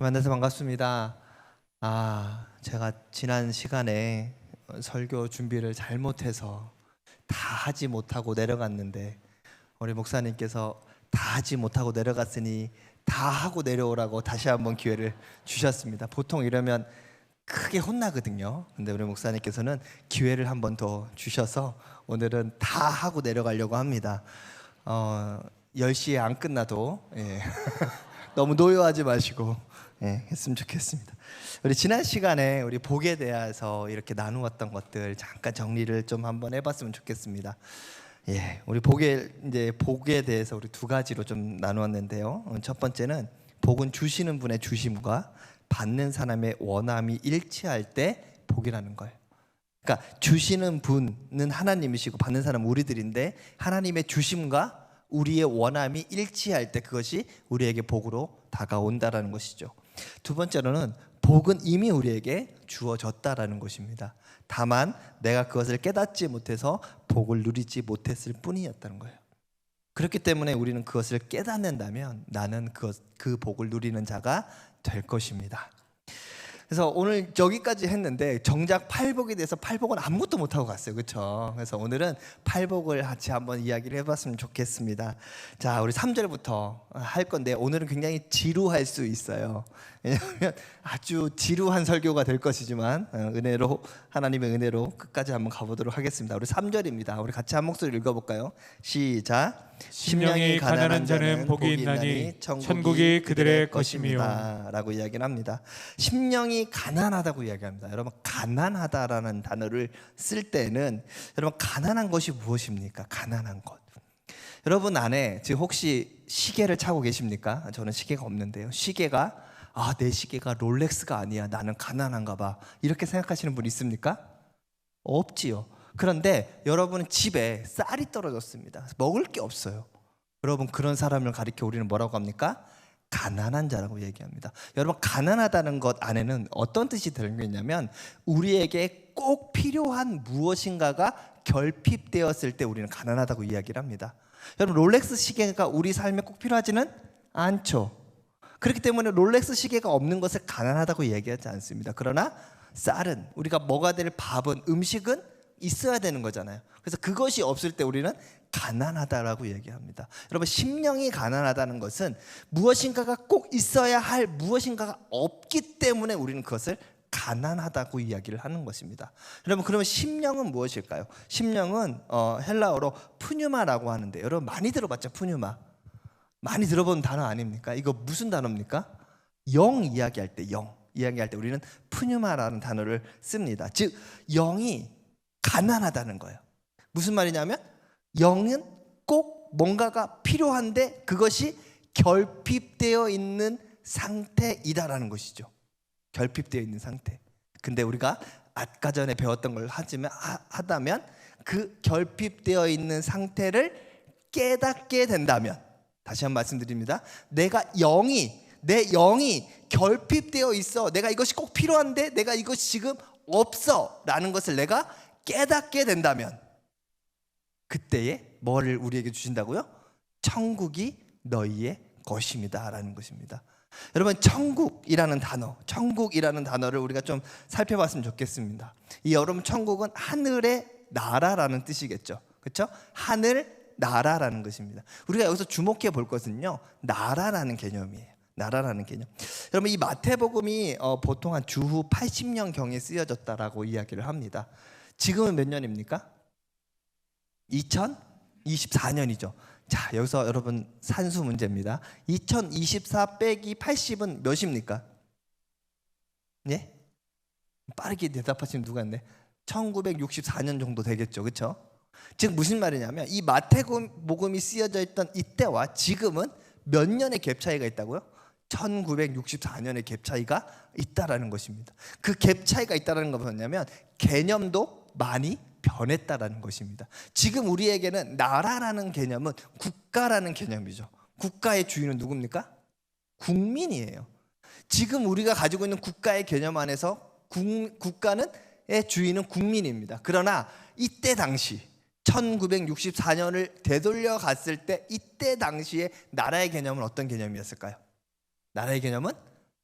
만나서 반갑습니다. 제가 지난 시간에 설교 준비를 잘못해서 다 하지 못하고 내려갔는데 우리 목사님께서 다 하지 못하고 내려갔으니 다 하고 내려오라고 다시 한번 기회를 주셨습니다. 보통 이러면 크게 혼나거든요. 근데 우리 목사님께서는 기회를 한 번 더 주셔서 오늘은 다 하고 내려가려고 합니다. 10시에 안 끝나도 너무 노여하지 마시고 했으면 좋겠습니다. 우리 지난 시간에 우리 복에 대해서 이렇게 나누었던 것들 잠깐 정리를 좀 한번 해봤으면 좋겠습니다. 우리 복에 대해서 우리 두 가지로 좀 나누었는데요. 첫 번째는 복은 주시는 분의 주심과 받는 사람의 원함이 일치할 때 복이라는 거예요. 그러니까 주시는 분은 하나님이시고 받는 사람은 우리들인데 하나님의 주심과 우리의 원함이 일치할 때 그것이 우리에게 복으로 다가온다라는 것이죠. 두 번째로는 복은 이미 우리에게 주어졌다라는 것입니다. 다만 내가 그것을 깨닫지 못해서 복을 누리지 못했을 뿐이었다는 거예요. 그렇기 때문에 우리는 그것을 깨닫는다면 나는 그 복을 누리는 자가 될 것입니다. 그래서 오늘 여기까지 했는데 정작 팔복에 대해서 팔복은 아무것도 못하고 갔어요. 그렇죠? 그래서 오늘은 팔복을 같이 한번 이야기를 해봤으면 좋겠습니다. 자, 우리 3절부터 할 건데 오늘은 굉장히 지루할 수 있어요. 왜냐하면 아주 지루한 설교가 될 것이지만 하나님의 은혜로 끝까지 한번 가보도록 하겠습니다. 우리 3절입니다. 우리 같이 한 목소리 읽어볼까요? 시작. 심령이 가난한 자는 복이 있나니 천국이 그들의 것이며 라고 이야기를 합니다. 심령이 가난하다고 이야기합니다. 여러분, 가난하다라는 단어를 쓸 때는 여러분, 가난한 것이 무엇입니까? 가난한 것. 여러분 안에 지금 혹시 시계를 차고 계십니까? 저는 시계가 없는데요. 시계가 내 시계가 롤렉스가 아니야, 나는 가난한가 봐, 이렇게 생각하시는 분 있습니까? 없지요. 그런데 여러분은 집에 쌀이 떨어졌습니다. 먹을 게 없어요. 여러분, 그런 사람을 가리켜 우리는 뭐라고 합니까? 가난한 자라고 얘기합니다. 여러분, 가난하다는 것 안에는 어떤 뜻이 들어있냐면 우리에게 꼭 필요한 무엇인가가 결핍되었을 때 우리는 가난하다고 이야기를 합니다. 여러분, 롤렉스 시계가 우리 삶에 꼭 필요하지는 않죠. 그렇기 때문에 롤렉스 시계가 없는 것을 가난하다고 얘기하지 않습니다. 그러나 쌀은, 우리가 먹어야 될 밥은, 음식은 있어야 되는 거잖아요. 그래서 그것이 없을 때 우리는 가난하다라고 얘기합니다. 여러분, 심령이 가난하다는 것은 무엇인가가 꼭 있어야 할 무엇인가가 없기 때문에 우리는 그것을 가난하다고 이야기를 하는 것입니다. 여러분, 그러면 심령은 무엇일까요? 심령은 헬라어로 푸뉴마라고 하는데, 여러분 많이 들어봤죠? 푸뉴마 많이 들어본 단어 아닙니까? 이거 무슨 단어입니까? 영 이야기할 때, 영 이야기할 때 우리는 푸뉴마라는 단어를 씁니다. 즉 영이 가난하다는 거예요. 무슨 말이냐면 영은 꼭 뭔가가 필요한데 그것이 결핍되어 있는 상태이다라는 것이죠. 결핍되어 있는 상태. 근데 우리가 아까 전에 배웠던 걸 하다면 그 결핍되어 있는 상태를 깨닫게 된다면, 다시 한번 말씀드립니다. 내 영이 결핍되어 있어, 내가 이것이 꼭 필요한데 내가 이것이 지금 없어 라는 것을 내가 깨닫게 된다면 그때에 뭐를 우리에게 주신다고요? 천국이 너희의 것입니다 라는 것입니다. 여러분, 천국이라는 단어를 우리가 좀 살펴봤으면 좋겠습니다. 여러분, 천국은 하늘의 나라라는 뜻이겠죠. 그렇죠? 하늘 나라라는 것입니다. 우리가 여기서 주목해 볼 것은요, 나라라는 개념이에요. 나라라는 개념. 여러분, 이 마태복음이 보통 한 주후 80년경에 쓰여졌다라고 이야기를 합니다. 지금은 몇 년입니까? 2024년이죠. 자, 여기서 여러분 산수 문제입니다. 2024 빼기 80은 몇입니까? 네? 빠르게 대답하시면 누가 있네. 1964년 정도 되겠죠. 그렇죠? 즉 무슨 말이냐면 이 마태복음이 쓰여져 있던 이때와 지금은 몇 년의 갭 차이가 있다고요? 1964년의 갭 차이가 있다라는 것입니다. 그 갭 차이가 있다라는 건 뭐냐면 개념도 많이 변했다라는 것입니다. 지금 우리에게는 나라라는 개념은 국가라는 개념이죠. 국가의 주인은 누굽니까? 국민이에요. 지금 우리가 가지고 있는 국가의 개념 안에서 국가의 주인은 국민입니다. 그러나 이때 당시 1964년을 되돌려 갔을 때 이때 당시에 나라의 개념은 어떤 개념이었을까요? 나라의 개념은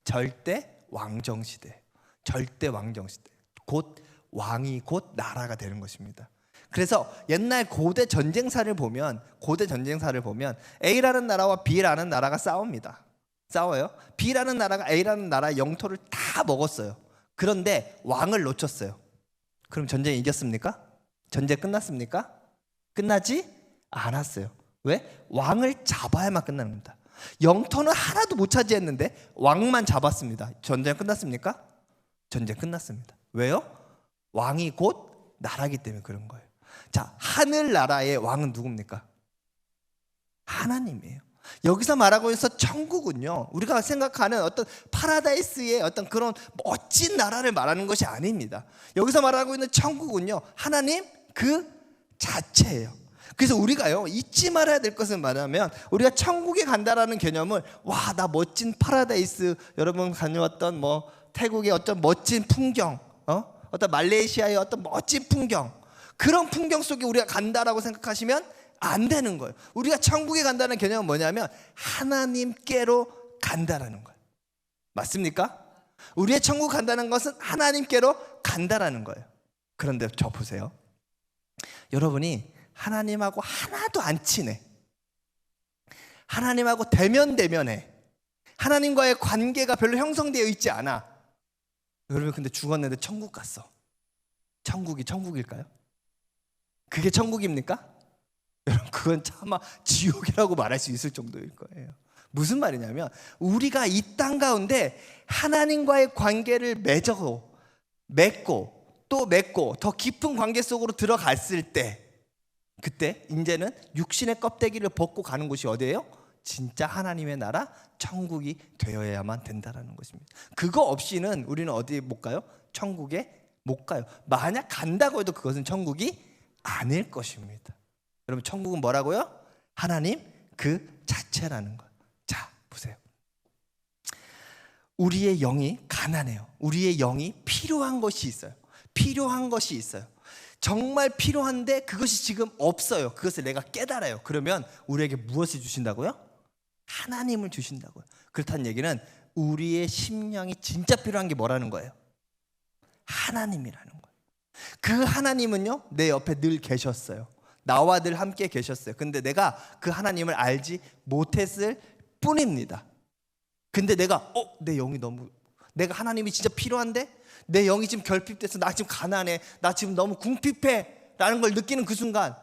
절대 왕정 시대. 절대 왕정 시대. 곧 왕이 곧 나라가 되는 것입니다. 그래서 옛날 고대 전쟁사를 보면 A라는 나라와 B라는 나라가 싸웁니다. 싸워요. B라는 나라가 A라는 나라의 영토를 다 먹었어요. 그런데 왕을 놓쳤어요. 그럼 전쟁 이겼습니까? 전쟁 끝났습니까? 끝나지 않았어요. 왜? 왕을 잡아야만 끝나는 겁니다. 영토는 하나도 못 차지했는데 왕만 잡았습니다. 전쟁 끝났습니까? 전쟁 끝났습니다. 왜요? 왕이 곧 나라기 때문에 그런 거예요. 자, 하늘나라의 왕은 누굽니까? 하나님이에요. 여기서 말하고 있어 천국은요, 우리가 생각하는 어떤 파라다이스의 어떤 그런 멋진 나라를 말하는 것이 아닙니다. 여기서 말하고 있는 천국은요, 하나님 그 자체예요. 그래서 우리가요 잊지 말아야 될 것은 뭐냐면, 우리가 천국에 간다라는 개념을 나 멋진 파라다이스, 여러분 다녀왔던 뭐 태국의 어떤 멋진 풍경, 어떤 말레이시아의 어떤 멋진 풍경, 그런 풍경 속에 우리가 간다라고 생각하시면 안 되는 거예요. 우리가 천국에 간다는 개념은 뭐냐면 하나님께로 간다라는 거예요. 맞습니까? 우리의 천국 간다는 것은 하나님께로 간다라는 거예요. 그런데 저 보세요. 여러분이 하나님하고 하나도 안 친해. 하나님하고 대면해. 하나님과의 관계가 별로 형성되어 있지 않아. 여러분 근데 죽었는데 천국 갔어. 천국이 천국일까요? 그게 천국입니까? 여러분 그건 차마 지옥이라고 말할 수 있을 정도일 거예요. 무슨 말이냐면, 우리가 이 땅 가운데 하나님과의 관계를 맺고 더 깊은 관계 속으로 들어갔을 때, 그때 이제는 육신의 껍데기를 벗고 가는 곳이 어디예요? 진짜 하나님의 나라 천국이 되어야만 된다라는 것입니다. 그거 없이는 우리는 어디 못 가요? 천국에 못 가요. 만약 간다고 해도 그것은 천국이 아닐 것입니다. 여러분 천국은 뭐라고요? 하나님 그 자체라는 것. 자 보세요. 우리의 영이 가난해요. 우리의 영이 필요한 것이 있어요. 정말 필요한데 그것이 지금 없어요. 그것을 내가 깨달아요. 그러면 우리에게 무엇을 주신다고요? 하나님을 주신다고요. 그렇다는 얘기는 우리의 심령이 진짜 필요한 게 뭐라는 거예요? 하나님이라는 거예요. 그 하나님은요 내 옆에 늘 계셨어요. 나와 늘 함께 계셨어요. 근데 내가 그 하나님을 알지 못했을 뿐입니다. 근데 내가 내 영이 내가 하나님이 진짜 필요한데 내 영이 지금 결핍돼서 나 지금 가난해, 나 지금 너무 궁핍해 라는 걸 느끼는 그 순간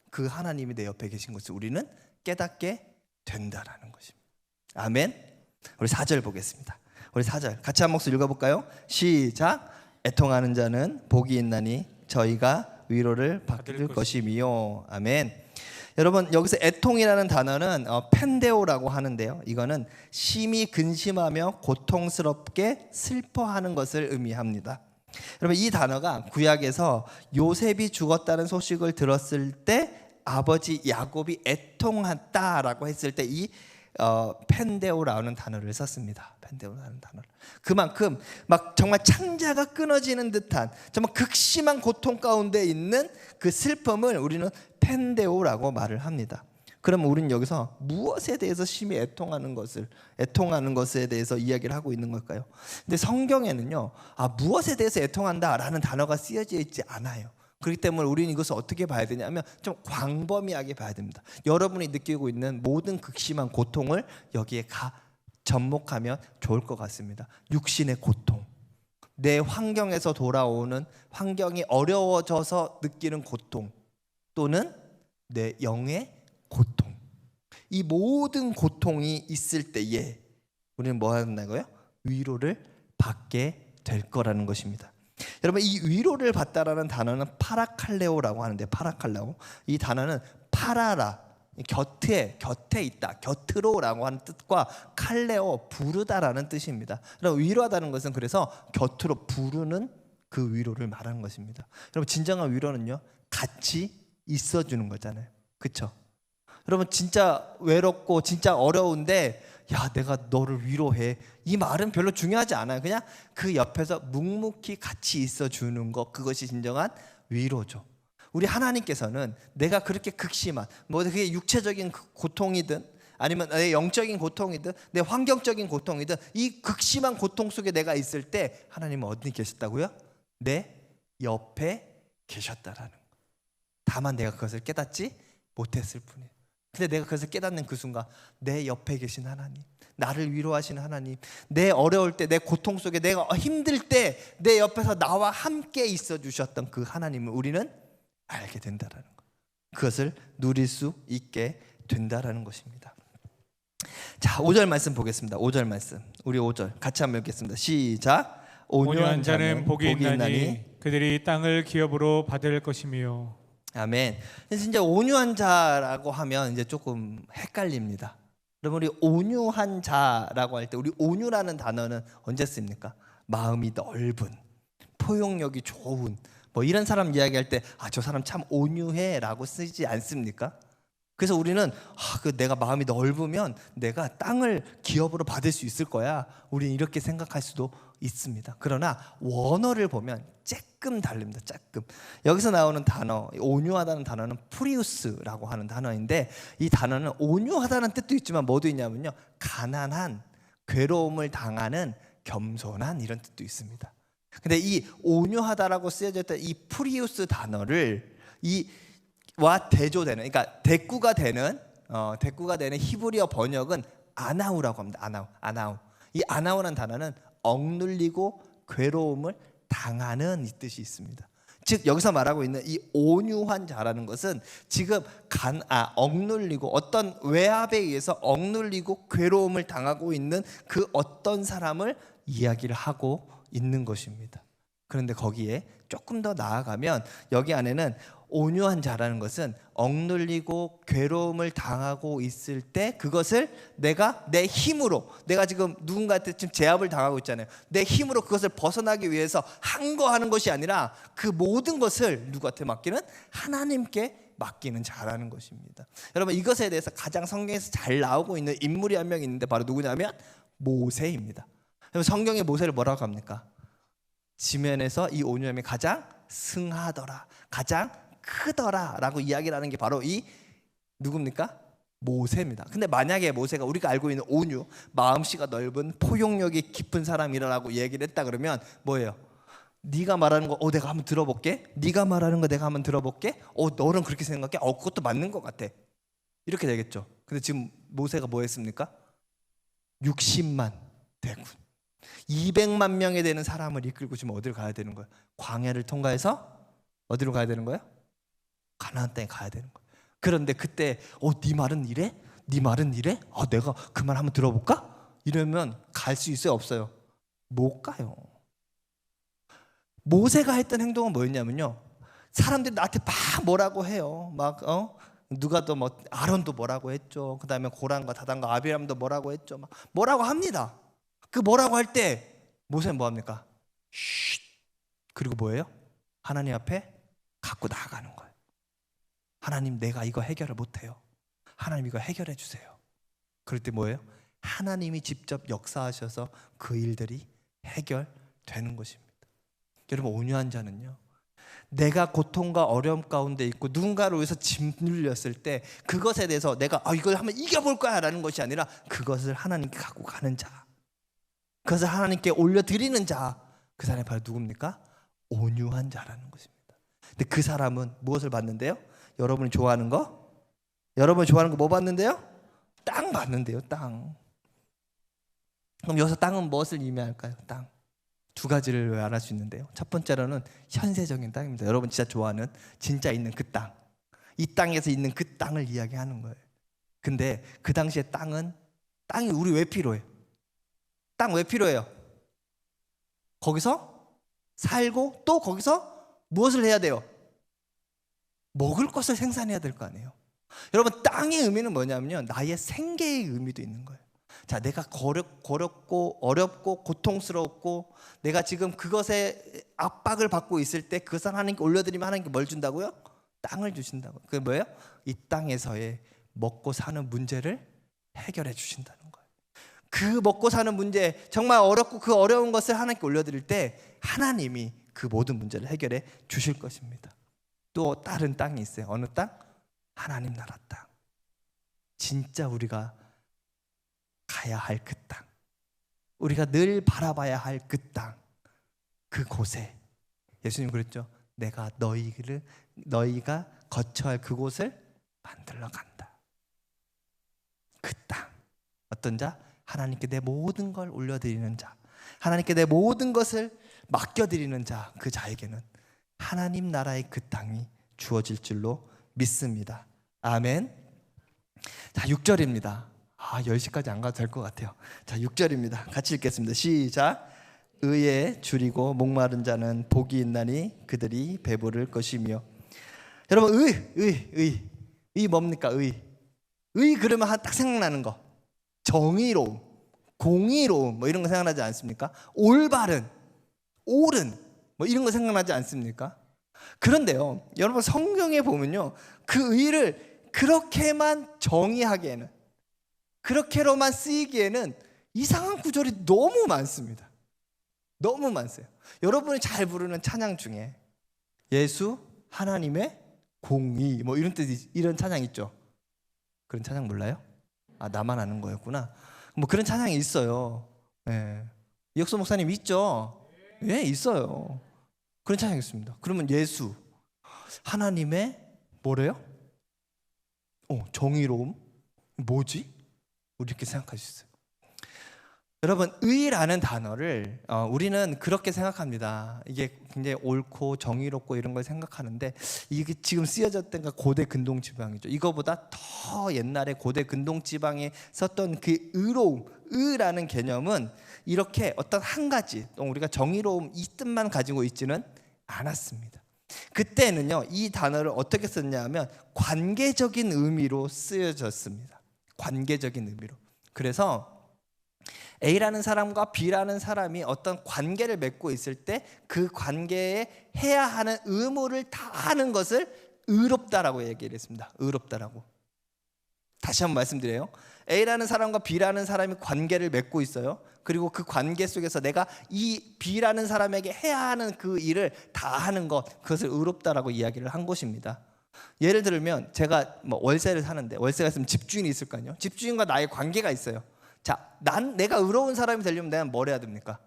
그 하나님이 내 옆에 계신 것을 우리는 깨닫게 된다라는 것입니다. 아멘. 우리 4절 보겠습니다. 우리 4절 같이 한 목소리 읽어볼까요? 시작. 애통하는 자는 복이 있나니 저희가 위로를 받을 것이미요. 아멘. 여러분 여기서 애통이라는 단어는 펜데오라고 하는데요, 이거는 심히 근심하며 고통스럽게 슬퍼하는 것을 의미합니다. 여러분 이 단어가 구약에서 요셉이 죽었다는 소식을 들었을 때 아버지 야곱이 애통했다라고 했을 때 이 펜데오라는 단어를 썼습니다. 펜데오라는 단어를. 그만큼 막 정말 창자가 끊어지는 듯한 정말 극심한 고통 가운데 있는 그 슬픔을 우리는 펜데오라고 말을 합니다. 그럼 우리는 여기서 무엇에 대해서 심히 애통하는 것에 대해서 이야기를 하고 있는 걸까요? 근데 성경에는요 무엇에 대해서 애통한다라는 단어가 쓰여져 있지 않아요. 그렇기 때문에 우리는 이것을 어떻게 봐야 되냐면 좀 광범위하게 봐야 됩니다. 여러분이 느끼고 있는 모든 극심한 고통을 여기에 접목하면 좋을 것 같습니다. 육신의 고통, 내 환경에서 돌아오는, 환경이 어려워져서 느끼는 고통, 또는 내 영의 고통, 이 모든 고통이 있을 때에 우리는 뭐 한다고요? 위로를 받게 될 거라는 것입니다. 여러분 이 위로를 받다라는 단어는 파라칼레오라고 하는데, 파라칼레오, 이 단어는 파라라, 곁에 있다, 곁으로라고 하는 뜻과 칼레오, 부르다라는 뜻입니다. 그럼 위로하다는 것은 그래서 곁으로 부르는 그 위로를 말하는 것입니다. 여러분 진정한 위로는요 같이 있어주는 거잖아요. 그렇죠? 여러분 진짜 외롭고 진짜 어려운데 내가 너를 위로해, 이 말은 별로 중요하지 않아요. 그냥 그 옆에서 묵묵히 같이 있어주는 것, 그것이 진정한 위로죠. 우리 하나님께서는 내가 그렇게 극심한 그게 육체적인 고통이든 아니면 내 영적인 고통이든 내 환경적인 고통이든 이 극심한 고통 속에 내가 있을 때 하나님은 어디 계셨다고요? 내 옆에 계셨다라는 거. 다만 내가 그것을 깨닫지 못했을 뿐이에요. 근데 내가 그것을 깨닫는 그 순간 내 옆에 계신 하나님, 나를 위로하시는 하나님, 내 어려울 때, 내 고통 속에, 내가 힘들 때 내 옆에서 나와 함께 있어 주셨던 그 하나님을 우리는 알게 된다라는 것, 그것을 누릴 수 있게 된다라는 것입니다. 자, 5절 말씀 보겠습니다. 5절 말씀, 우리 5절 같이 한번 읽겠습니다. 시작. 온유한 자는 복이 있나니 그들이 땅을 기업으로 받을 것이며. 아멘. 진짜 온유한 자라고 하면 이제 조금 헷갈립니다. 여러분, 우리 온유한 자라고 할 때 우리 온유라는 단어는 언제 씁니까? 마음이 넓은, 포용력이 좋은, 뭐 이런 사람 이야기할 때 저 사람 참 온유해라고 쓰지 않습니까? 그래서 우리는 내가 마음이 넓으면 내가 땅을 기업으로 받을 수 있을 거야, 우리는 이렇게 생각할 수도 있습니다. 그러나 원어를 보면 조금 다릅니다. 조금. 여기서 나오는 단어, 온유하다는 단어는 프리우스라고 하는 단어인데, 이 단어는 온유하다는 뜻도 있지만 뭐도 있냐면요, 가난한, 괴로움을 당하는, 겸손한 이런 뜻도 있습니다. 근데 이 온유하다라고 쓰여져 있던 이 프리우스 단어를 와 대조되는, 그러니까 대꾸가 되는 히브리어 번역은 아나우라고 합니다. 아나우. 이 아나우라는 단어는 억눌리고 괴로움을 당하는 이 뜻이 있습니다. 즉 여기서 말하고 있는 이 온유한 자라는 것은 지금 억눌리고, 어떤 외압에 의해서 억눌리고 괴로움을 당하고 있는 그 어떤 사람을 이야기를 하고 있는 것입니다. 그런데 거기에 조금 더 나아가면 여기 안에는 온유한 자라는 것은 억눌리고 괴로움을 당하고 있을 때 그것을 내가 내 힘으로, 내가 지금 누군가한테 지금 제압을 당하고 있잖아요. 내 힘으로 그것을 벗어나기 위해서 항거하는 것이 아니라 그 모든 것을 누구한테 맡기는? 하나님께 맡기는 자라는 것입니다. 여러분, 이것에 대해서 가장 성경에서 잘 나오고 있는 인물이 한 명 있는데 바로 누구냐면 모세입니다. 성경에 모세를 뭐라고 합니까? 지면에서 이 온유함이 가장 승하더라, 가장 크더라 라고 이야기를 하는 게 바로 이 누굽니까? 모세입니다. 근데 만약에 모세가 우리가 알고 있는 온유, 마음씨가 넓은, 포용력이 깊은 사람이라고 얘기를 했다 그러면 뭐예요? 네가 말하는 거 내가 한번 들어볼게, 네가 말하는 거 내가 한번 들어볼게, 너는 그렇게 생각해? 그것도 맞는 것 같아, 이렇게 되겠죠. 근데 지금 모세가 뭐 했습니까? 60만 대군, 200만 명에 되는 사람을 이끌고 지금 어디로 가야 되는 거예요? 광야를 통과해서 어디로 가야 되는 거예요? 가나안 땅에 가야 되는 거예요. 그런데 그때 네 말은 이래? 네 말은 이래? 내가 그 말 한번 들어볼까? 이러면 갈 수 있어요, 없어요? 못 가요. 모세가 했던 행동은 뭐였냐면요, 사람들이 나한테 막 뭐라고 해요. 누가 또 아론도 뭐라고 했죠. 그 다음에 고란과 다단과 아비람도 뭐라고 했죠. 뭐라고 합니다. 그 뭐라고 할 때 모세는 뭐 합니까? 쉿. 그리고 뭐예요? 하나님 앞에 갖고 나아가는 거예요. 하나님, 내가 이거 해결을 못해요. 하나님, 이거 해결해 주세요. 그럴 때 뭐예요? 하나님이 직접 역사하셔서 그 일들이 해결되는 것입니다. 여러분, 온유한 자는요, 내가 고통과 어려움 가운데 있고 누군가를 위해서 짓눌렸을 때 그것에 대해서 내가 이걸 한번 이겨볼 거야 라는 것이 아니라 그것을 하나님께 갖고 가는 자, 그것을 하나님께 올려드리는 자, 그 사람이 바로 누굽니까? 온유한 자라는 것입니다. 근데 그 사람은 무엇을 받는데요? 여러분이 좋아하는 거 뭐 받는데요? 땅 받는데요, 땅. 그럼 여기서 땅은 무엇을 의미할까요? 땅. 두 가지를 말할 수 있는데요. 첫 번째로는 현세적인 땅입니다. 여러분 진짜 좋아하는, 진짜 있는 그 땅, 이 땅에서 있는 그 땅을 이야기하는 거예요. 근데 그 당시에 땅이 우리 왜 필요해요? 땅 왜 필요해요? 거기서 살고 또 거기서 무엇을 해야 돼요? 먹을 것을 생산해야 될 거 아니에요. 여러분, 땅의 의미는 뭐냐면요, 나의 생계의 의미도 있는 거예요. 자, 내가 어렵고 고통스럽고 내가 지금 그것에 압박을 받고 있을 때 그것을 하나님께 올려드리면 하나님께 뭘 준다고요? 땅을 주신다고요. 그게 뭐예요? 이 땅에서의 먹고 사는 문제를 해결해 주신다는 거예요. 그 먹고 사는 문제, 정말 어렵고 그 어려운 것을 하나님께 올려드릴 때 하나님이 그 모든 문제를 해결해 주실 것입니다. 또 다른 땅이 있어요. 어느 땅? 하나님 나라 땅. 진짜 우리가 가야 할 그 땅, 우리가 늘 바라봐야 할 그 땅, 그곳에 예수님 그랬죠. 내가 너희가 거쳐야 할 그곳을 만들러 간다. 그 땅, 어떤 자? 하나님께 내 모든 걸 올려드리는 자, 하나님께 내 모든 것을 맡겨드리는 자, 그 자에게는 하나님 나라의 그 땅이 주어질 줄로 믿습니다. 아멘. 자, 6절입니다. 10시까지 안 가도 될 것 같아요. 자, 6절입니다. 같이 읽겠습니다. 시작. 의에 줄이고 목마른 자는 복이 있나니 그들이 배부를 것이며. 여러분, 의 뭡니까? 의 그러면 딱 생각나는 거, 정의로움, 공의로움, 뭐 이런 거 생각나지 않습니까? 올바른, 옳은, 뭐 이런 거 생각나지 않습니까? 그런데요, 여러분, 성경에 보면요, 그 의를 그렇게만 정의하기에는, 그렇게로만 쓰이기에는 이상한 구절이 너무 많습니다. 너무 많으세요. 여러분이 잘 부르는 찬양 중에 예수, 하나님의 공의, 뭐 이런 뜻, 이런 찬양 있죠? 그런 찬양 몰라요? 나만 아는 거였구나. 뭐 그런 찬양이 있어요. 예. 이혁수 목사님 있죠? 예, 있어요. 그런 찬양이 있습니다. 그러면 예수, 하나님의 뭐래요? 정의로움? 뭐지? 우리 이렇게 생각할 수 있어요. 여러분, 의라는 단어를 우리는 그렇게 생각합니다. 이게 굉장히 옳고 정의롭고 이런 걸 생각하는데, 이게 지금 쓰여졌던 게 고대 근동지방이죠. 이거보다 더 옛날에 고대 근동지방에 썼던 그 의로움, 의라는 개념은 이렇게 어떤 한 가지, 우리가 정의로움 이 뜻만 가지고 있지는 않았습니다. 그때는요, 이 단어를 어떻게 썼냐면 관계적인 의미로 쓰여졌습니다. 관계적인 의미로. 그래서 A라는 사람과 B라는 사람이 어떤 관계를 맺고 있을 때 그 관계에 해야 하는 의무를 다하는 것을 의롭다라고 얘기를 했습니다. 의롭다라고. 다시 한번 말씀드려요. A라는 사람과 B라는 사람이 관계를 맺고 있어요. 그리고 그 관계 속에서 내가 이 B라는 사람에게 해야 하는 그 일을 다하는 것, 그것을 의롭다라고 이야기를 한 것입니다. 예를 들면 제가 뭐 월세를 사는데, 월세가 있으면 집주인이 있을 거 아니에요. 집주인과 나의 관계가 있어요. 자, 내가 의로운 사람이 되려면 내가 뭘 해야 됩니까?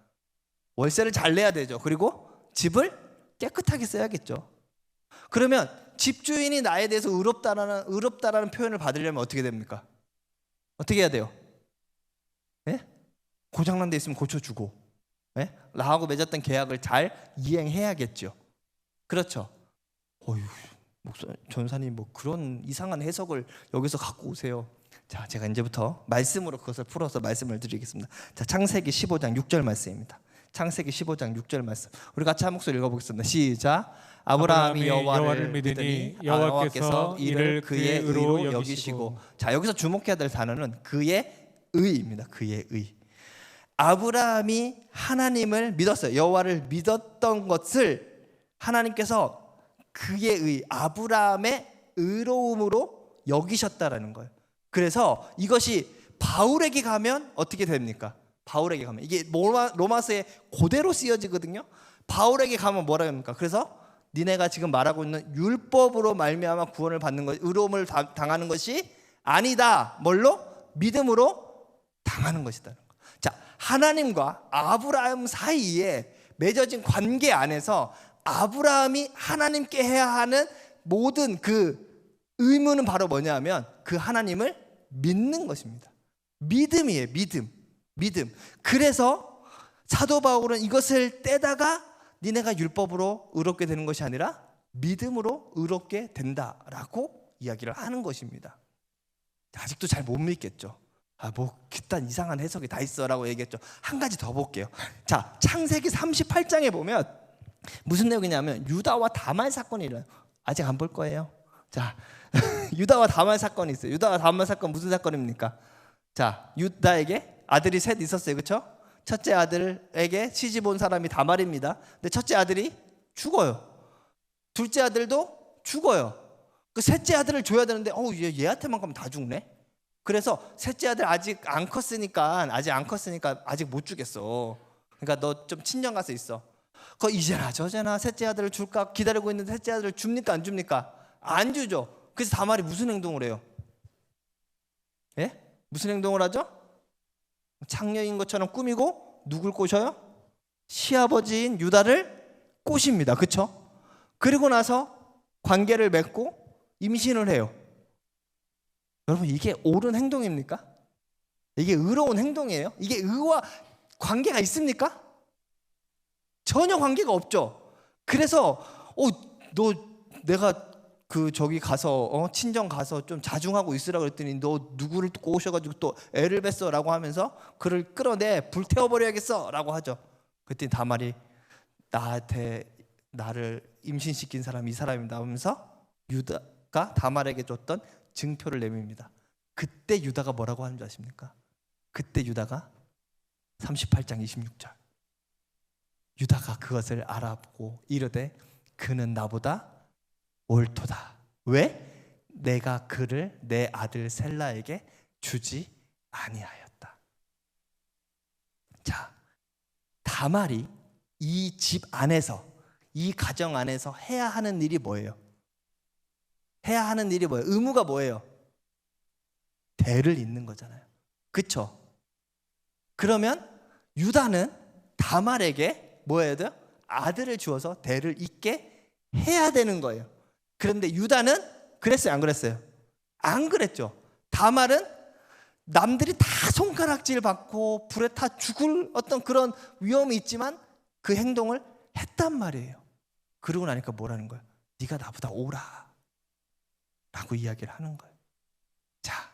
월세를 잘 내야 되죠. 그리고 집을 깨끗하게 써야겠죠. 그러면 집주인이 나에 대해서 의롭다라는 표현을 받으려면 어떻게 됩니까? 어떻게 해야 돼요? 네? 고장난 데 있으면 고쳐주고, 네? 나하고 맺었던 계약을 잘 이행해야겠죠. 그렇죠? 전사님 뭐 그런 이상한 해석을 여기서 갖고 오세요. 자, 제가 이제부터 말씀으로 그것을 풀어서 말씀을 드리겠습니다. 자, 창세기 15장 6절 말씀입니다. 창세기 15장 6절 말씀. 우리 같이 한 목소리 읽어보겠습니다. 시작. 아브라함이 여호와를 믿으니 여호와께서 이를 그의 의로 여기시고. 자, 여기서 주목해야 될 단어는 그의 의입니다. 그의 의. 아브라함이 하나님을 믿었어요. 여호와를 믿었던 것을 하나님께서 그의 의, 아브라함의 의로움으로 여기셨다라는 거예요. 그래서 이것이 바울에게 가면 어떻게 됩니까? 바울에게 가면 이게 로마서에 그대로 쓰여지거든요. 바울에게 가면 뭐라 합니까? 그래서 니네가 지금 말하고 있는 율법으로 말미암아 구원을 받는 것, 의로움을 당하는 것이 아니다. 뭘로? 믿음으로 당하는 것이다. 자, 하나님과 아브라함 사이에 맺어진 관계 안에서 아브라함이 하나님께 해야 하는 모든 그 의무는 바로 뭐냐면 그 하나님을 믿는 것입니다. 믿음이에요. 믿음. 그래서 사도 바울은 이것을 떼다가 니네가 율법으로 의롭게 되는 것이 아니라 믿음으로 의롭게 된다라고 이야기를 하는 것입니다. 아직도 잘 못 믿겠죠. 뭐 그딴 이상한 해석이 다 있어라고 얘기했죠. 한 가지 더 볼게요. 자, 창세기 38장에 보면 무슨 내용이냐면 유다와 다말 사건이 일어나요. 아직 안 볼 거예요. 자, 유다와 다말 사건이 있어요. 유다와 다말 사건 무슨 사건입니까? 자, 유다에게 아들이 셋 있었어요. 그렇죠? 첫째 아들에게 시집 온 사람이 다말입니다. 근데 첫째 아들이 죽어요. 둘째 아들도 죽어요. 그 셋째 아들을 줘야 되는데 얘한테만 가면 다 죽네. 그래서 셋째 아들 아직 안 컸으니까 아직 못 주겠어. 그러니까 너 좀 친정 가서 있어. 그 이제나 저제나 셋째 아들을 줄까 기다리고 있는데 셋째 아들을 줍니까 안 줍니까? 안 주죠. 그래서 다말이 무슨 행동을 해요? 예? 무슨 행동을 하죠? 창녀인 것처럼 꾸미고 누굴 꼬셔요? 시아버지인 유다를 꼬십니다. 그렇죠? 그리고 나서 관계를 맺고 임신을 해요. 여러분, 이게 옳은 행동입니까? 이게 의로운 행동이에요? 이게 의와 관계가 있습니까? 전혀 관계가 없죠. 그래서 너 내가 저기 가서 친정 가서 좀 자중하고 있으라 그랬더니 너 누구를 또 꼬셔가지고 또 애를 뱄어라고 하면서 그를 끌어내 불태워버려야겠어라고 하죠. 그랬더니 다말이 나한테 나를 임신시킨 사람이 이 사람이다 하면서 유다가 다말에게 줬던 증표를 내밉니다. 그때 유다가 뭐라고 하는 줄 아십니까? 그때 유다가 38장 26절 유다가 그것을 알아보고 이르되 그는 나보다 옳도다. 왜? 내가 그를 내 아들 셀라에게 주지 아니하였다. 자, 다말이 이 집 안에서, 이 가정 안에서 해야 하는 일이 뭐예요? 해야 하는 일이 뭐예요? 의무가 뭐예요? 대를 잇는 거잖아요. 그렇죠? 그러면 유다는 다말에게 뭐 해야 돼요? 아들을 주어서 대를 잇게 해야 되는 거예요. 그런데 유다는 그랬어요? 안 그랬어요? 안 그랬죠. 다말은 남들이 다 손가락질 받고 불에 타 죽을 어떤 그런 위험이 있지만 그 행동을 했단 말이에요. 그러고 나니까 뭐라는 거예요? 네가 나보다 옳아 라고 이야기를 하는 거예요. 자,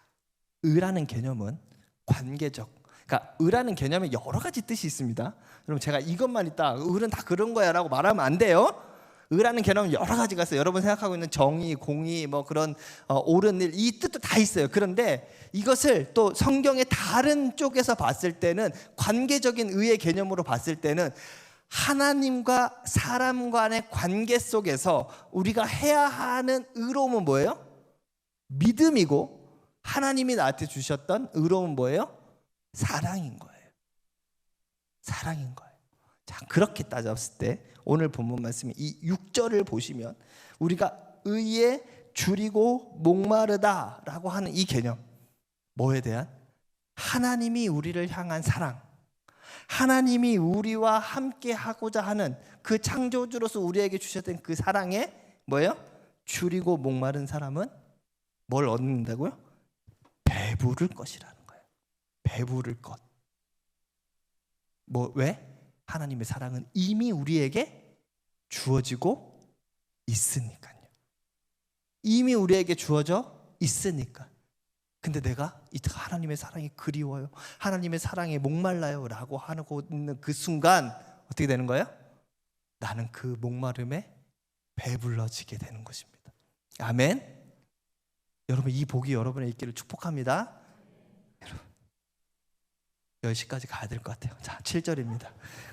의라는 개념은 관계적, 그러니까 의라는 개념에 여러 가지 뜻이 있습니다. 여러분, 제가 이것만 있다 의는 다 그런 거야 라고 말하면 안 돼요. 의라는 개념은 여러 가지가 있어요. 여러분 생각하고 있는 정의, 공의, 뭐 그런 옳은 일, 이 뜻도 다 있어요. 그런데 이것을 또 성경의 다른 쪽에서 봤을 때는, 관계적인 의의 개념으로 봤을 때는 하나님과 사람 간의 관계 속에서 우리가 해야 하는 의로움은 뭐예요? 믿음이고, 하나님이 나한테 주셨던 의로움은 뭐예요? 사랑인 거예요. 사랑인 거예요. 자, 그렇게 따졌을 때 오늘 본문 말씀이 이 6절을 보시면 우리가 의에 줄이고 목마르다라고 하는 이 개념, 뭐에 대한? 하나님이 우리를 향한 사랑, 하나님이 우리와 함께 하고자 하는 그 창조주로서 우리에게 주셨던 그 사랑에 뭐예요? 줄이고 목마른 사람은 뭘 얻는다고요? 배부를 것이라는 거예요. 배부를 것. 왜? 하나님의 사랑은 이미 우리에게 주어지고 있으니까요. 이미 우리에게 주어져 있으니까. 근데 내가 하나님의 사랑이 그리워요, 하나님의 사랑에 목말라요 라고 하고 있는 그 순간 어떻게 되는 거예요? 나는 그 목마름에 배불러지게 되는 것입니다. 아멘. 여러분, 이 복이 여러분의 있기를 축복합니다. 여러분, 10시까지 가야 될 것 같아요. 자, 7절입니다.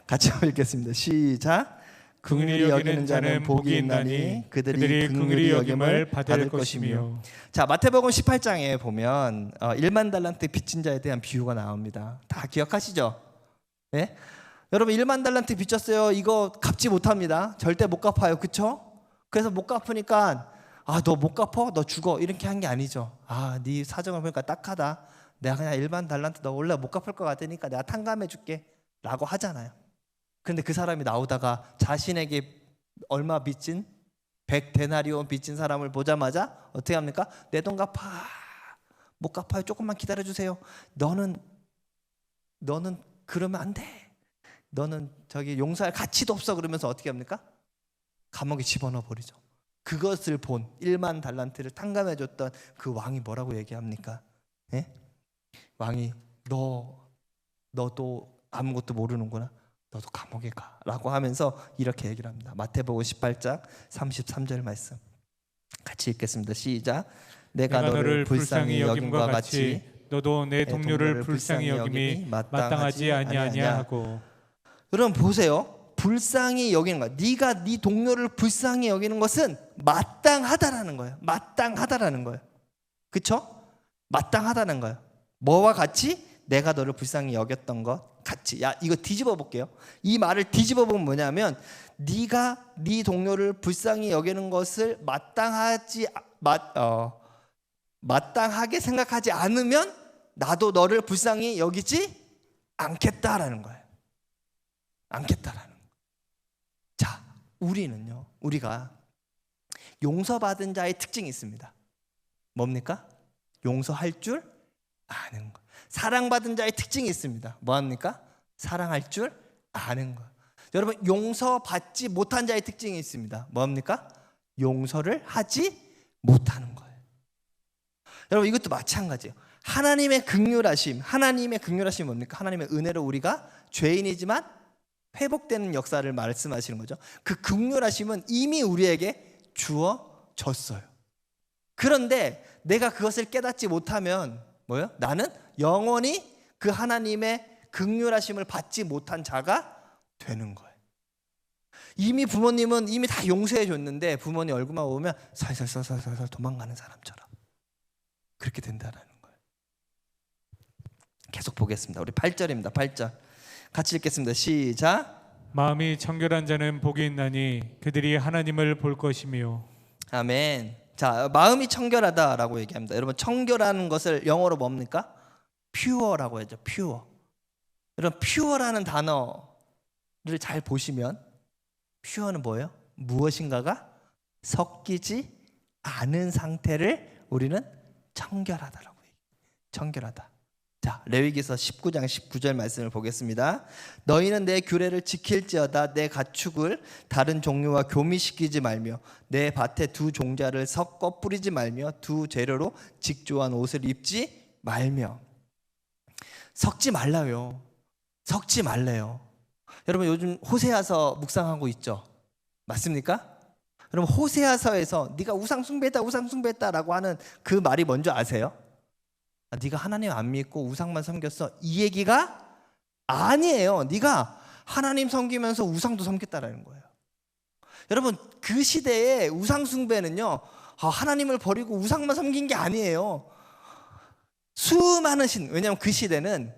같이 읽겠습니다. 시작. 긍휼히 여기는 자는 복이 있나니 그들이 긍휼히 여김을 받을 것이며. 자, 마태복음 18장에 보면 1만 달란트 빚진 자에 대한 비유가 나옵니다. 다 기억하시죠? 네? 여러분, 1만 달란트 빚졌어요. 이거 갚지 못합니다. 절대 못 갚아요. 그렇죠? 그래서 못 갚으니까 너 못 갚어? 너 죽어. 이렇게 한 게 아니죠. 네 사정을 보니까 딱하다. 내가 그냥 1만 달란트 너 원래 못 갚을 것 같으니까 내가 탕감해 줄게 라고 하잖아요. 그런데 그 사람이 나오다가 자신에게 얼마 빚진 100데나리온 빚진 사람을 보자마자 어떻게 합니까? 내 돈 갚아. 못 갚아요. 조금만 기다려주세요. 너는 그러면 안 돼. 너는 저기 용서할 가치도 없어. 그러면서 어떻게 합니까? 감옥에 집어넣어 버리죠. 그것을 본 1만 달란트를 탕감해줬던 그 왕이 뭐라고 얘기합니까? 예? 왕이 너도 아무것도 모르는구나. 너도 감옥에 가 라고 하면서 이렇게 얘기를 합니다. 마태복음 18장 33절 말씀 같이 읽겠습니다. 시작. 내가 너를 불쌍히 여김과 같이 너도 내 동료를 불쌍히 여김이 마땅하지 아니하냐 하고. 여러분 보세요. 불쌍히 여기는 거야. 네가 네 동료를 불쌍히 여기는 것은 마땅하다라는 거예요. 마땅하다라는 거예요. 그렇죠? 마땅하다는 거예요. 뭐와 같이? 내가 너를 불쌍히 여겼던 것 같이. 이거 뒤집어 볼게요. 이 말을 뒤집어 보면 뭐냐면, 네가 네 동료를 불쌍히 여기는 것을 마땅하게 생각하지 않으면 나도 너를 불쌍히 여기지 않겠다라는 거예요. 않겠다라는 거예요. 자, 우리가 용서받은 자의 특징이 있습니다. 뭡니까? 용서할 줄 아는 거. 사랑받은 자의 특징이 있습니다. 뭐합니까? 사랑할 줄 아는 거. 여러분, 용서받지 못한 자의 특징이 있습니다. 뭐합니까? 용서를 하지 못하는 거예요. 여러분, 이것도 마찬가지예요. 하나님의 긍휼하심 뭡니까? 하나님의 은혜로 우리가 죄인이지만 회복되는 역사를 말씀하시는 거죠. 그 긍휼하심은 이미 우리에게 주어졌어요. 그런데 내가 그것을 깨닫지 못하면 뭐예요? 나는 영원히 그 하나님의 긍휼하심을 받지 못한 자가 되는 거예요. 이미 부모님은 이미 다 용서해 줬는데 부모님 얼굴만 보면 살살 도망가는 사람처럼 그렇게 된다는 거예요. 계속 보겠습니다. 우리 8절입니다. 8절 같이 읽겠습니다. 시작. 마음이 청결한 자는 복이 있나니 그들이 하나님을 볼 것이며. 아멘. 자, 마음이 청결하다라고 얘기합니다. 여러분, 청결하는 것을 영어로 뭡니까? pure라고 하죠. pure. 여러분, pure라는 단어를 잘 보시면 pure는 뭐예요? 무엇인가가 섞이지 않은 상태를 우리는 청결하다라고 해요. 청결하다. 자, 레위기서 19장 19절 말씀을 보겠습니다. 너희는 내 규례를 지킬지어다. 내 가축을 다른 종류와 교미시키지 말며 내 밭에 두 종자를 섞어 뿌리지 말며 두 재료로 직조한 옷을 입지 말며. 섞지 말라요. 섞지 말래요. 여러분, 요즘 호세아서 묵상하고 있죠? 맞습니까? 여러분, 호세아서에서 네가 우상 숭배했다라고 하는 그 말이 뭔지 아세요? 네가 하나님 안 믿고 우상만 섬겼어, 이 얘기가 아니에요. 네가 하나님 섬기면서 우상도 섬겼다라는 거예요. 여러분, 그 시대에 우상 숭배는요, 하나님을 버리고 우상만 섬긴 게 아니에요. 수많은 왜냐하면 그 시대는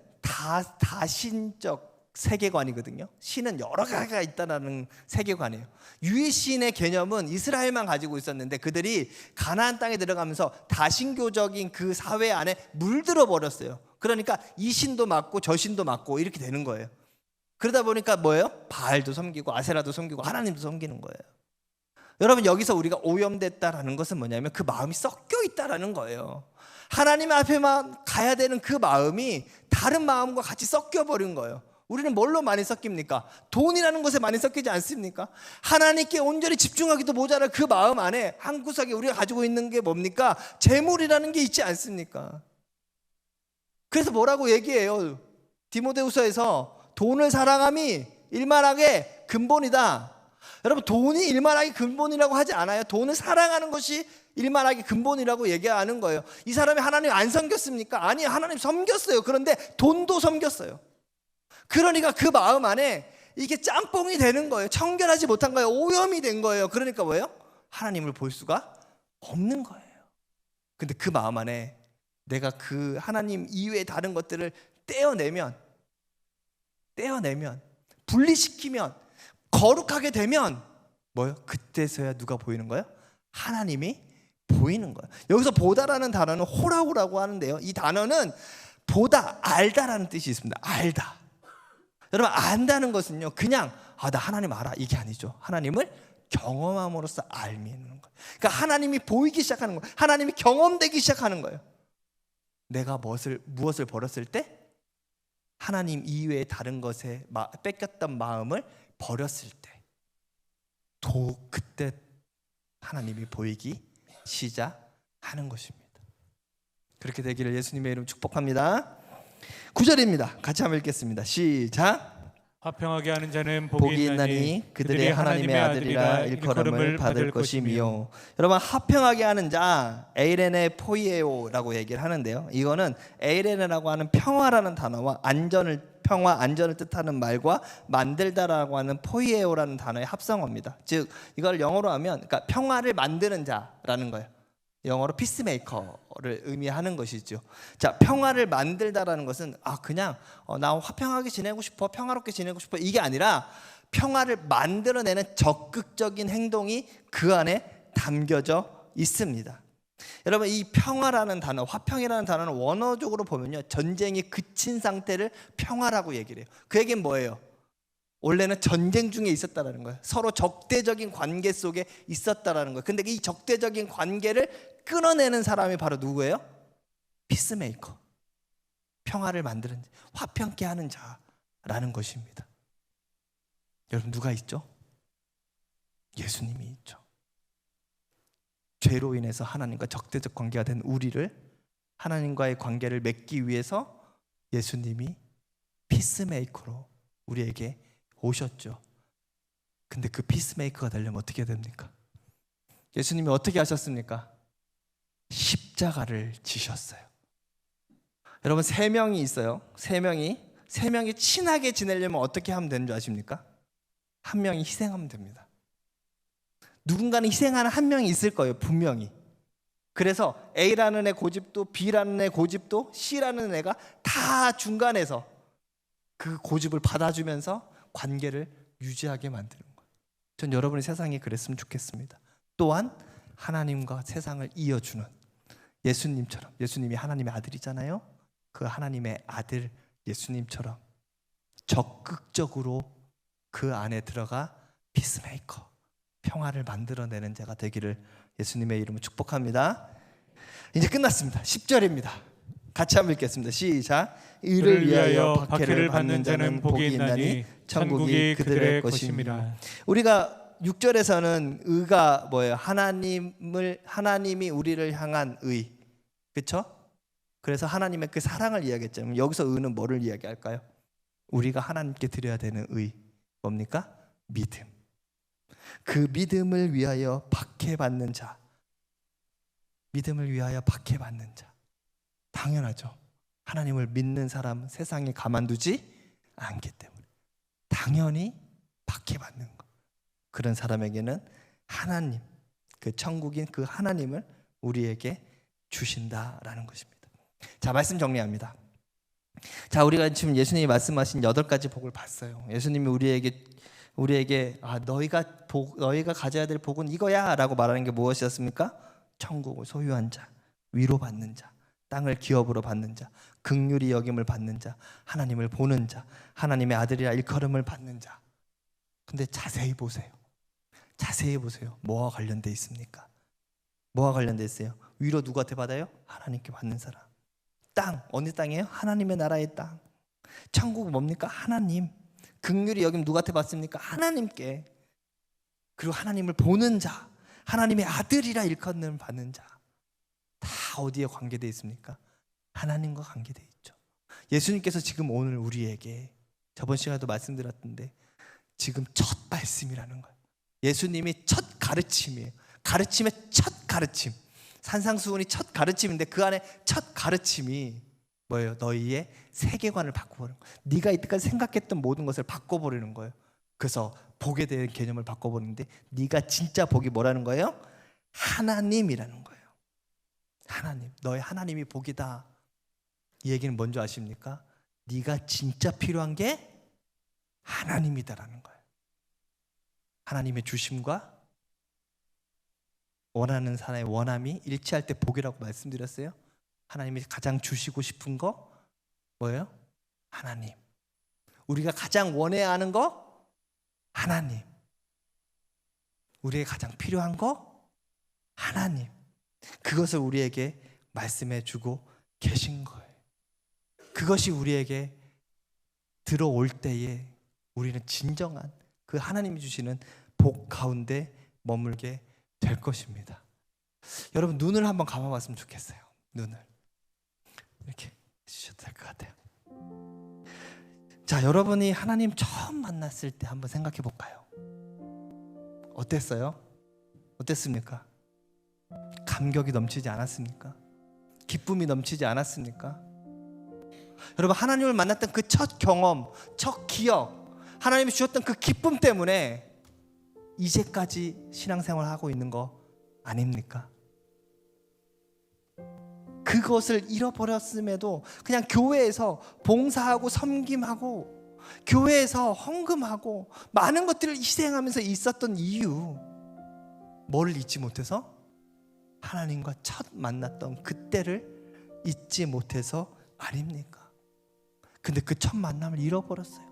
다신적 세계관이거든요. 신은 여러 가지가 있다는 세계관이에요. 유일신의 개념은 이스라엘만 가지고 있었는데 그들이 가나안 땅에 들어가면서 다신교적인 그 사회 안에 물들어 버렸어요. 그러니까 이 신도 맞고 저 신도 맞고 이렇게 되는 거예요. 그러다 보니까 뭐예요? 바알도 섬기고 아세라도 섬기고 하나님도 섬기는 거예요. 여러분, 여기서 우리가 오염됐다라는 것은 뭐냐면 그 마음이 섞여 있다라는 거예요. 하나님 앞에만 가야 되는 그 마음이 다른 마음과 같이 섞여 버린 거예요. 우리는 뭘로 많이 섞입니까? 돈이라는 것에 많이 섞이지 않습니까? 하나님께 온전히 집중하기도 모자랄 그 마음 안에 한 구석에 우리가 가지고 있는 게 뭡니까? 재물이라는 게 있지 않습니까? 그래서 뭐라고 얘기해요? 디모데후서에서 돈을 사랑함이 일만하게 근본이다. 여러분, 돈이 일만하게 근본이라고 하지 않아요. 돈을 사랑하는 것이 일만하게 근본이라고 얘기하는 거예요. 이 사람이 하나님 안 섬겼습니까? 아니, 하나님 섬겼어요. 그런데 돈도 섬겼어요. 그러니까 그 마음 안에 이게 짬뽕이 되는 거예요. 청결하지 못한 거예요. 오염이 된 거예요. 그러니까 뭐예요? 하나님을 볼 수가 없는 거예요. 근데 그 마음 안에 내가 그 하나님 이외의 다른 것들을 떼어내면 분리시키면 거룩하게 되면 뭐예요? 그때서야 누가 보이는 거예요? 하나님이 보이는 거예요. 여기서 보다라는 단어는 호라우라고 하는데요, 이 단어는 보다, 알다라는 뜻이 있습니다. 알다. 여러분, 안다는 것은요, 그냥 나 하나님 알아 이게 아니죠. 하나님을 경험함으로써 알미는 거예요. 그러니까 하나님이 보이기 시작하는 거예요. 하나님이 경험되기 시작하는 거예요. 내가 무엇을 버렸을 때 하나님 이외의 다른 것에 뺏겼던 마음을 버렸을 때 그때 하나님이 보이기 시작하는 것입니다. 그렇게 되기를 예수님의 이름 축복합니다. 9절입니다. 같이 한번 읽겠습니다. 시작. 화평하게 하는 자는 복이 있나니 그들의 하나님의 아들이라 일컬음을 받을 것이며. 여러분, 화평하게 하는 자, 에이레네 포이에오라고 얘기를 하는데요, 이거는 에이레네라고 하는 평화라는 단어와 안전을 뜻하는 말과 만들다라고 하는 포이에오라는 단어의 합성어입니다. 즉 이걸 영어로 하면 그러니까 평화를 만드는 자라는 거예요. 영어로 피스메이커를 의미하는 것이죠. 자, 평화를 만들다라는 것은 그냥 나 화평하게 지내고 싶어, 평화롭게 지내고 싶어, 이게 아니라 평화를 만들어내는 적극적인 행동이 그 안에 담겨져 있습니다. 여러분, 이 평화라는 단어, 화평이라는 단어는 원어적으로 보면요, 전쟁이 그친 상태를 평화라고 얘기를 해요. 그 얘기는 뭐예요? 원래는 전쟁 중에 있었다라는 거예요. 서로 적대적인 관계 속에 있었다라는 거예요. 근데 이 적대적인 관계를 끊어내는 사람이 바로 누구예요? 피스메이커, 평화를 만드는, 화평케 하는 자라는 것입니다. 여러분, 누가 있죠? 예수님이 있죠. 죄로 인해서 하나님과 적대적 관계가 된 우리를 하나님과의 관계를 맺기 위해서 예수님이 피스메이커로 우리에게 오셨죠. 근데 그 피스메이커가 되려면 어떻게 됩니까? 예수님이 어떻게 하셨습니까? 십자가를 지셨어요. 여러분, 세 명이 있어요. 세 명이 친하게 지내려면 어떻게 하면 되는 줄 아십니까? 한 명이 희생하면 됩니다. 누군가는 희생하는 한 명이 있을 거예요, 분명히. 그래서 A라는 애 고집도, B라는 애 고집도, C라는 애가 다 중간에서 그 고집을 받아주면서 관계를 유지하게 만드는 거예요. 전 여러분의 세상이 그랬으면 좋겠습니다. 또한 하나님과 세상을 이어주는 예수님처럼, 예수님이 하나님의 아들이잖아요. 그 하나님의 아들 예수님처럼 적극적으로 그 안에 들어가 피스메이커, 평화를 만들어내는 자가 되기를 예수님의 이름으로 축복합니다. 이제 끝났습니다. 10절입니다. 같이 한번 읽겠습니다. 시작. 의를 위하여 박해를 받는 자는 복이 있나니 천국이 그들의 것입니다. 우리가 6절에서는 의가 뭐예요? 하나님이 우리를 향한 의, 그렇죠? 그래서 하나님의 그 사랑을 이야기했잖아요. 여기서 의는 뭐를 이야기할까요? 우리가 하나님께 드려야 되는 의, 뭡니까? 믿음. 그 믿음을 위하여 박해받는 자, 믿음을 위하여 박해받는 자. 당연하죠. 하나님을 믿는 사람은 세상에 가만두지 않기 때문에 당연히 박해받는 것. 그런 사람에게는 하나님, 그 천국인 그 하나님을 우리에게 주신다라는 것입니다. 자, 말씀 정리합니다. 자, 우리가 지금 예수님이 말씀하신 8가지 복을 봤어요. 예수님이 우리에게 너희가 가져야 될 복은 이거야 라고 말하는 게 무엇이었습니까? 천국을 소유한 자, 위로받는 자, 땅을 기업으로 받는 자, 긍휼히 여김을 받는 자, 하나님을 보는 자, 하나님의 아들이라 일컬음을 받는 자. 근데 자세히 보세요. 자세히 보세요. 뭐와 관련돼 있습니까? 뭐와 관련돼 있어요? 위로 누구한테 받아요? 하나님께 받는 사람. 땅, 어느 땅이에요? 하나님의 나라의 땅. 천국은 뭡니까? 하나님. 긍휼히 여김 누구한테 받습니까? 하나님께. 그리고 하나님을 보는 자, 하나님의 아들이라 일컫는 받는 자. 다 어디에 관계되어 있습니까? 하나님과 관계되어 있죠. 예수님께서 지금 오늘 우리에게, 저번 시간에도 말씀드렸던데, 지금 첫 말씀이라는 거예요. 예수님이 첫 가르침이에요. 가르침의 첫 가르침. 산상수훈이 첫 가르침인데 그 안에 첫 가르침이 뭐예요? 너희의 세계관을 바꿔버리는 거예요. 네가 이때까지 생각했던 모든 것을 바꿔버리는 거예요. 그래서 복에 대한 개념을 바꿔버리는데, 네가 진짜 복이 뭐라는 거예요? 하나님이라는 거예요. 하나님, 너의 하나님이 복이다. 이 얘기는 뭔지 아십니까? 네가 진짜 필요한 게 하나님이다라는 거예요. 하나님의 주심과 원하는 사람의 원함이 일치할 때 복이라고 말씀드렸어요. 하나님이 가장 주시고 싶은 거 뭐예요? 하나님. 우리가 가장 원해야 하는 거 하나님. 우리에게 가장 필요한 거 하나님. 그것을 우리에게 말씀해 주고 계신 거예요. 그것이 우리에게 들어올 때에 우리는 진정한 그 하나님이 주시는 복 가운데 머물게 될 것입니다. 여러분, 눈을 한번 감아봤으면 좋겠어요. 눈을 이렇게 해주셔도 될 것 같아요. 자, 여러분이 하나님 처음 만났을 때 한번 생각해 볼까요? 어땠어요? 어땠습니까? 감격이 넘치지 않았습니까? 기쁨이 넘치지 않았습니까? 여러분, 하나님을 만났던 그 첫 경험, 첫 기억, 하나님이 주셨던 그 기쁨 때문에 이제까지 신앙생활을 하고 있는 거 아닙니까? 그것을 잃어버렸음에도 그냥 교회에서 봉사하고 섬김하고 교회에서 헌금하고 많은 것들을 희생하면서 있었던 이유, 뭐를 잊지 못해서? 하나님과 첫 만났던 그때를 잊지 못해서 아닙니까? 근데 그 첫 만남을 잃어버렸어요.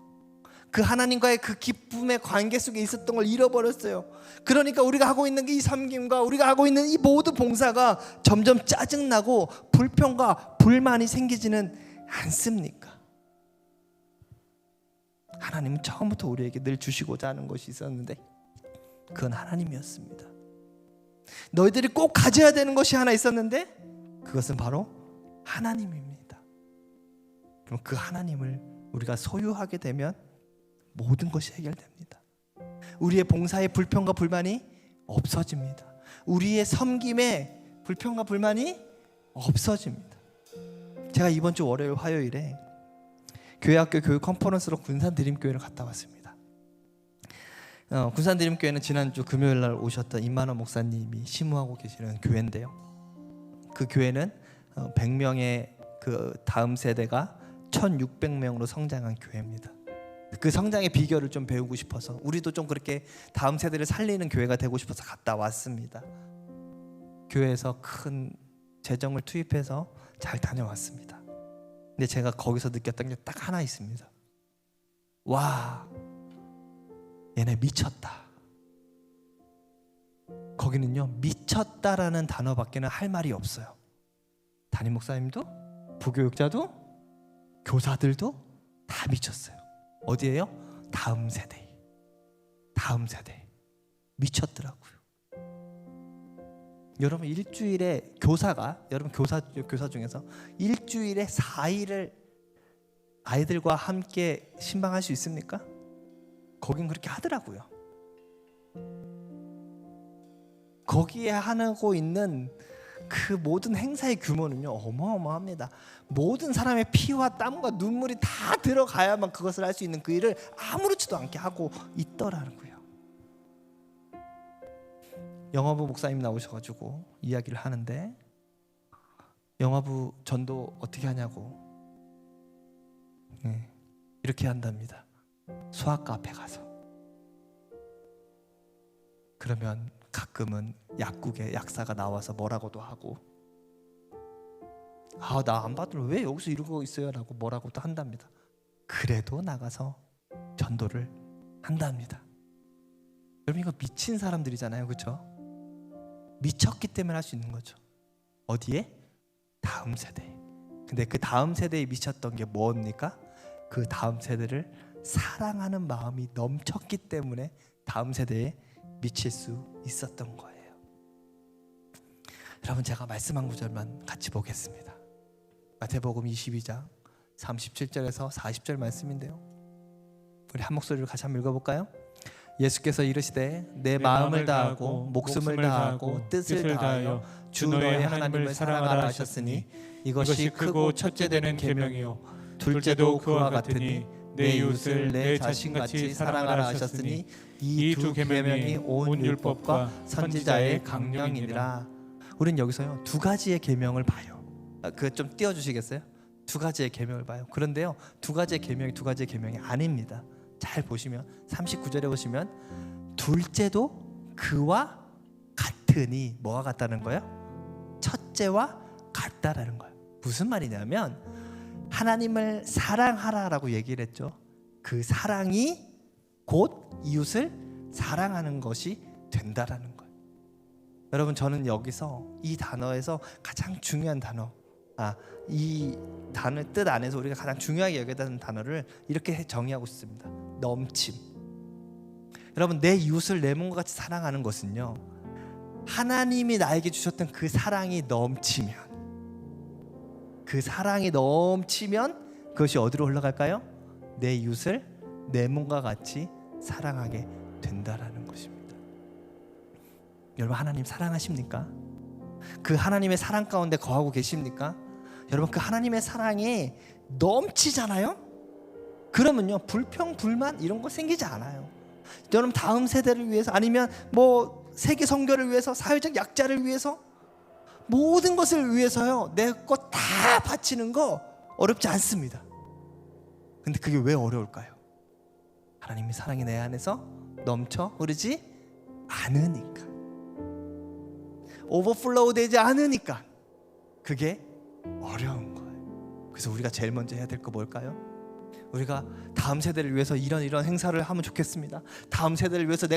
그 하나님과의 그 기쁨의 관계 속에 있었던 걸 잃어버렸어요. 그러니까 우리가 하고 있는 이 섬김과 우리가 하고 있는 이 모든 봉사가 점점 짜증나고 불평과 불만이 생기지는 않습니까? 하나님은 처음부터 우리에게 늘 주시고자 하는 것이 있었는데 그건 하나님이었습니다. 너희들이 꼭 가져야 되는 것이 하나 있었는데 그것은 바로 하나님입니다. 그럼 그 하나님을 우리가 소유하게 되면 모든 것이 해결됩니다. 우리의 봉사에 불평과 불만이 없어집니다. 우리의 섬김에 불평과 불만이 없어집니다. 제가 이번 주 월요일 화요일에 교회학교 교육 컨퍼런스로 군산드림교회를 갔다 왔습니다. 군산드림교회는 지난주 금요일 날 오셨던 임만원 목사님이 심우하고 계시는 교회인데요. 그 교회는 100명의 그 다음 세대가 1600명으로 성장한 교회입니다. 그 성장의 비결을 좀 배우고 싶어서 우리도 좀 그렇게 다음 세대를 살리는 교회가 되고 싶어서 갔다 왔습니다. 교회에서 큰 재정을 투입해서 잘 다녀왔습니다. 근데 제가 거기서 느꼈던 게 딱 하나 있습니다. 와, 얘네 미쳤다. 거기는요, 미쳤다라는 단어밖에는 할 말이 없어요. 담임 목사님도, 부교육자도, 교사들도 다 미쳤어요. 어디에요? 다음 세대. 다음 세대. 미쳤더라고요. 여러분 일주일에 교사가, 여러분 교사 중에서 일주일에 4일을 아이들과 함께 신방할 수 있습니까? 거긴 그렇게 하더라고요. 거기에 하고 있는 그 모든 행사의 규모는요 어마어마합니다. 모든 사람의 피와 땀과 눈물이 다 들어가야만 그것을 할 수 있는 그 일을 아무렇지도 않게 하고 있더라고요. 영화부 목사님 나오셔가지고 이야기를 하는데 영화부 전도 어떻게 하냐고 이렇게 한답니다. 수학과 앞에 가서 그러면 가끔은 약국의 약사가 나와서 뭐라고도 하고 나 안 받으러 왜 여기서 이러고 있어요? 라고 뭐라고도 한답니다. 그래도 나가서 전도를 한답니다. 여러분 이거 미친 사람들이잖아요. 그렇죠? 미쳤기 때문에 할 수 있는 거죠. 어디에? 다음 세대. 근데 그 다음 세대에 미쳤던 게 뭡니까? 그 다음 세대를 사랑하는 마음이 넘쳤기 때문에 다음 세대에 미칠 수 있었던 거예요. 여러분 제가 말씀 한 구절만 같이 보겠습니다. 마태복음 22장 37절에서 40절 말씀인데요. 우리 한 목소리로 같이 한번 읽어볼까요? 예수께서 이르시되 내 마음을 다하고 목숨을 다하고 뜻을 다하여 주 너의 하나님을 사랑하라 하셨으니 이것이 크고 첫째 되는 계명이요 둘째도 그와 같으니 내 이웃을 내 자신같이 사랑하라 하셨으니 이 두 계명이 온 율법과 선지자의 강령이니라. 우린 여기서요 두 가지의 계명을 봐요. 그 좀 띄워주시겠어요? 두 가지의 계명을 봐요. 그런데요 두 가지의 계명이 아닙니다. 잘 보시면 39절에 보시면 둘째도 그와 같으니 뭐가 같다는 거예요? 첫째와 같다라는 거예요. 무슨 말이냐면 하나님을 사랑하라라고 얘기를 했죠. 그 사랑이 곧 이웃을 사랑하는 것이 된다라는 거예요. 여러분 저는 여기서 이 단어에서 가장 중요한 단어, 이 단어 뜻 안에서 우리가 가장 중요하게 여겨야 되는 단어를 이렇게 정의하고 싶습니다. 넘침. 여러분 내 이웃을 내 몸과 같이 사랑하는 것은요 하나님이 나에게 주셨던 그 사랑이 넘치면 그것이 어디로 흘러갈까요? 내 이웃을 내 몸과 같이 사랑하게 된다라는 것입니다. 여러분 하나님 사랑하십니까? 그 하나님의 사랑 가운데 거하고 계십니까? 여러분 그 하나님의 사랑이 넘치잖아요? 그러면요 불평, 불만 이런 거 생기지 않아요. 여러분 다음 세대를 위해서 아니면 뭐 세계 선교를 위해서 사회적 약자를 위해서 모든 것을 위해서요 내 것 다 바치는 거 어렵지 않습니다. 근데 그게 왜 어려울까요? 하나님의 사랑이 내 안에서 넘쳐 흐르지 않으니까. 오버플로우 되지 않으니까 그게 어려운 거예요. 그래서 우리가 제일 먼저 해야 될 거 뭘까요? 우리가 다음 세대를 위해서 이런 행사를 하면 좋겠습니다. 다음 세대를 위해서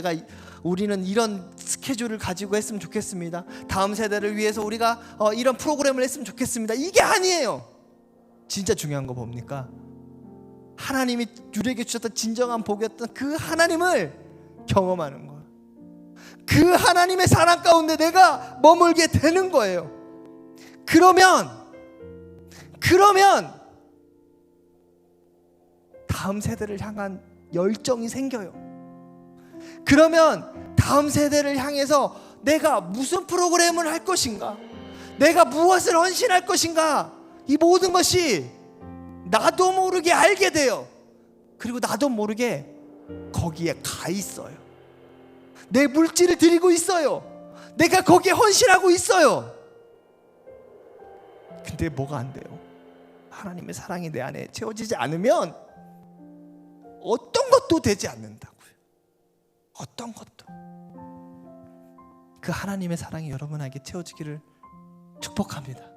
우리는 이런 스케줄을 가지고 했으면 좋겠습니다. 다음 세대를 위해서 우리가 이런 프로그램을 했으면 좋겠습니다. 이게 아니에요. 진짜 중요한 거 뭡니까? 하나님이 우리에게 주셨던 진정한 복이었던 그 하나님을 경험하는 거예요. 그 하나님의 사랑 가운데 내가 머물게 되는 거예요. 그러면 다음 세대를 향한 열정이 생겨요. 그러면 다음 세대를 향해서 내가 무슨 프로그램을 할 것인가, 내가 무엇을 헌신할 것인가, 이 모든 것이 나도 모르게 알게 돼요. 그리고 나도 모르게 거기에 가 있어요. 내 물질을 드리고 있어요. 내가 거기에 헌신하고 있어요. 근데 뭐가 안 돼요? 하나님의 사랑이 내 안에 채워지지 않으면 어떤 것도 되지 않는다고요. 어떤 것도. 그 하나님의 사랑이 여러분에게 채워지기를 축복합니다.